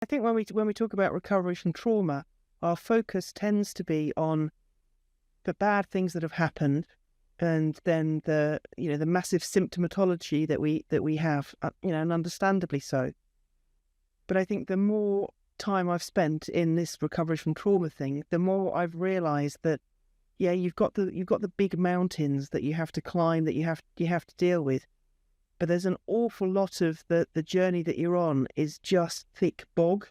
I think when we talk about recovery from trauma, our focus tends to be on the bad things that have happened, and then the massive symptomatology that we have, and understandably so. But I think the more time I've spent in this recovery from trauma thing, the more I've realised that you've got the big mountains that you have to climb, that you have to deal with. But there's an awful lot of the journey that you're on is just thick bog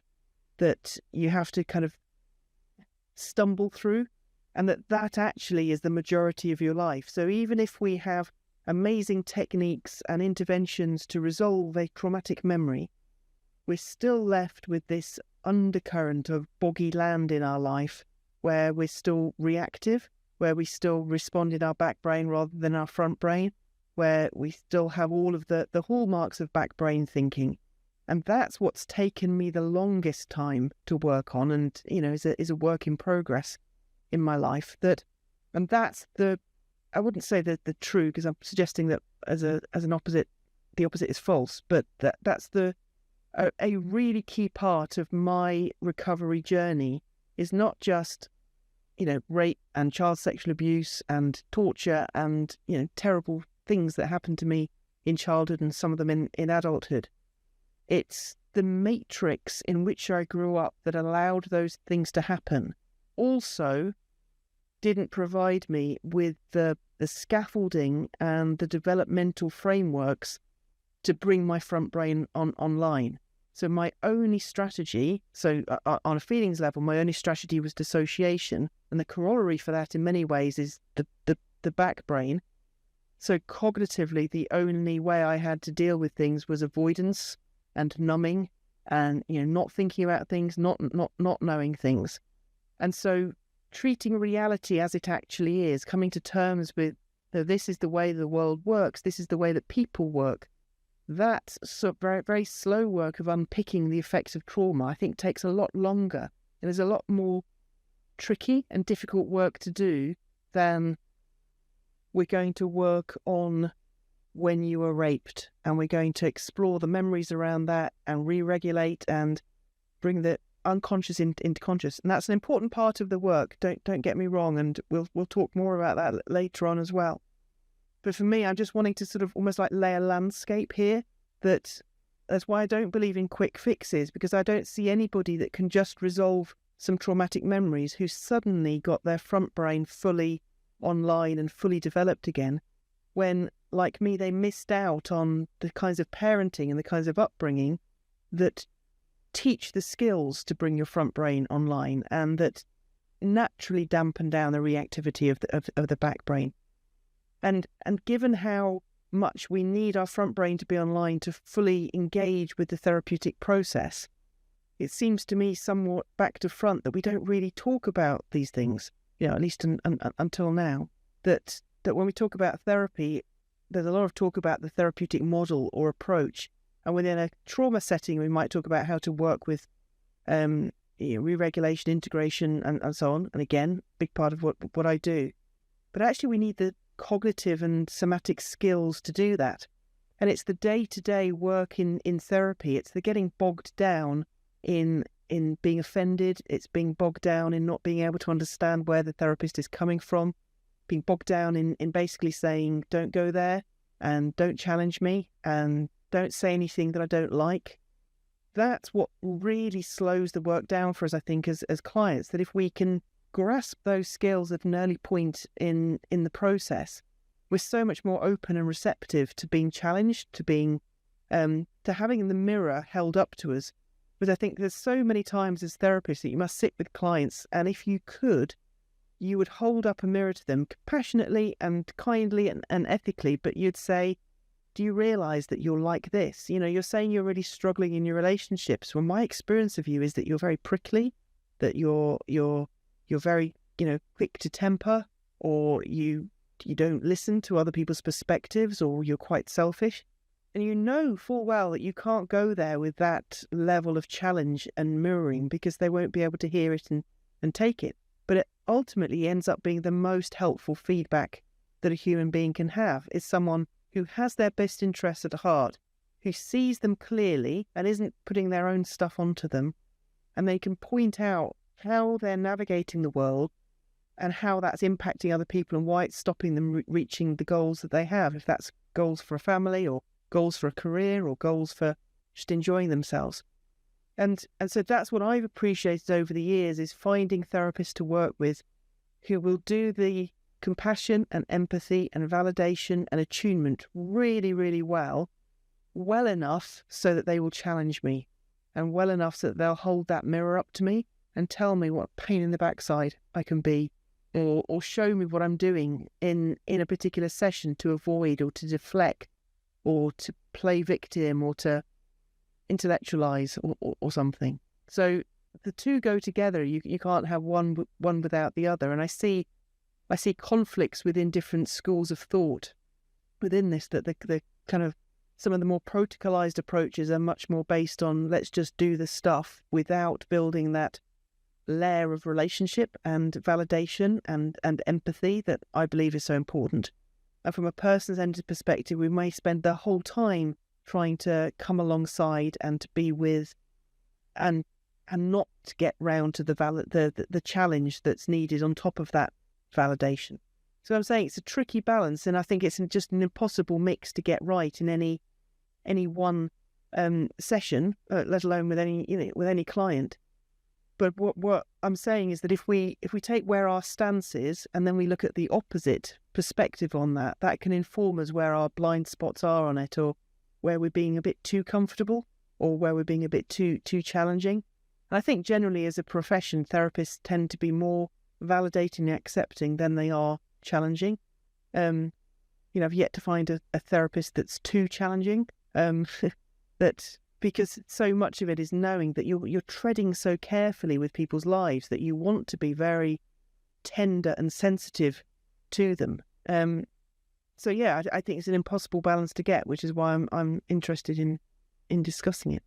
that you have to kind of stumble through, and that actually is the majority of your life. So even if we have amazing techniques and interventions to resolve a traumatic memory, we're still left with this undercurrent of boggy land in our life where we're still reactive, where we still respond in our back brain rather than our front brain, where we still have all of the hallmarks of back brain thinking. And that's what's taken me the longest time to work on, and is a work in progress in my life. And that's I wouldn't say the true, because I'm suggesting that as an opposite, the opposite is false, but that's a really key part of my recovery journey is not just rape and child sexual abuse and torture and terrible things that happened to me in childhood and some of them in adulthood. It's the matrix in which I grew up that allowed those things to happen. Also didn't provide me with the scaffolding and the developmental frameworks to bring my front brain online. So my only strategy, on a feelings level, my only strategy was dissociation, and the corollary for that in many ways is the back brain. So cognitively, the only way I had to deal with things was avoidance and numbing, and not thinking about things, not knowing things. And so treating reality as it actually is, coming to terms with this is the way the world works, this is the way that people work. That very, very slow work of unpicking the effects of trauma, I think, takes a lot longer. And there's a lot more tricky and difficult work to do than we're going to work on when you were raped, and we're going to explore the memories around that and re-regulate and bring the unconscious into conscious. And that's an important part of the work. Don't get me wrong, and we'll talk more about that later on as well. But for me, I'm just wanting to sort of almost like lay a landscape here. That's why I don't believe in quick fixes, because I don't see anybody that can just resolve some traumatic memories who suddenly got their front brain fully online and fully developed again, when, like me, they missed out on the kinds of parenting and the kinds of upbringing that teach the skills to bring your front brain online and that naturally dampen down the reactivity of the back brain. And given how much we need our front brain to be online to fully engage with the therapeutic process, it seems to me somewhat back to front that we don't really talk about these things, at least until now. That when we talk about therapy, there's a lot of talk about the therapeutic model or approach. And within a trauma setting, we might talk about how to work with re-regulation, integration, and so on. And again, big part of what I do. But actually, we need the cognitive and somatic skills to do that. And it's the day-to-day work in therapy. It's the getting bogged down in being offended. It's being bogged down in not being able to understand where the therapist is coming from. Being bogged down in basically saying, don't go there, and don't challenge me, and don't say anything that I don't like. That's what really slows the work down for us, I think, as clients, that if we can grasp those skills at an early point in the process, we're so much more open and receptive to being challenged, to being to having the mirror held up to us. Because I think there's so many times as therapists that you must sit with clients, and if you could, you would hold up a mirror to them compassionately and kindly and ethically, but you'd say, do you realise that you're like this? You're saying you're really struggling in your relationships. Well, my experience of you is that you're very prickly, that you're very, quick to temper, or you don't listen to other people's perspectives, or you're quite selfish. And you know full well that you can't go there with that level of challenge and mirroring, because they won't be able to hear it and take it. But it ultimately ends up being the most helpful feedback that a human being can have, is someone who has their best interests at heart, who sees them clearly and isn't putting their own stuff onto them, and they can point out how they're navigating the world and how that's impacting other people and why it's stopping them reaching the goals that they have, if that's goals for a family or goals for a career or goals for just enjoying themselves. And so that's what I've appreciated over the years, is finding therapists to work with who will do the compassion and empathy and validation and attunement really, really well enough so that they will challenge me, and well enough so that they'll hold that mirror up to me and tell me what a pain in the backside I can be, or show me what I'm doing in a particular session to avoid or to deflect or to play victim or to intellectualize or something. So the two go together. You can't have one without the other. And I see conflicts within different schools of thought within this, that the kind of some of the more protocolized approaches are much more based on let's just do the stuff without building that layer of relationship and validation and empathy that I believe is so important. And from a person-centered perspective, we may spend the whole time trying to come alongside and to be with and not to get round to the challenge that's needed on top of that validation. So I'm saying it's a tricky balance, and I think it's just an impossible mix to get right in any one session, let alone with any client. But what I'm saying is that if we take where our stance is and then we look at the opposite perspective on that, that can inform us where our blind spots are on it, or where we're being a bit too comfortable, or where we're being a bit too challenging. And I think generally as a profession, therapists tend to be more validating and accepting than they are challenging. I've yet to find a therapist that's too challenging. That because so much of it is knowing that you're treading so carefully with people's lives that you want to be very tender and sensitive to them. So yeah, I think it's an impossible balance to get, which is why I'm interested in discussing it.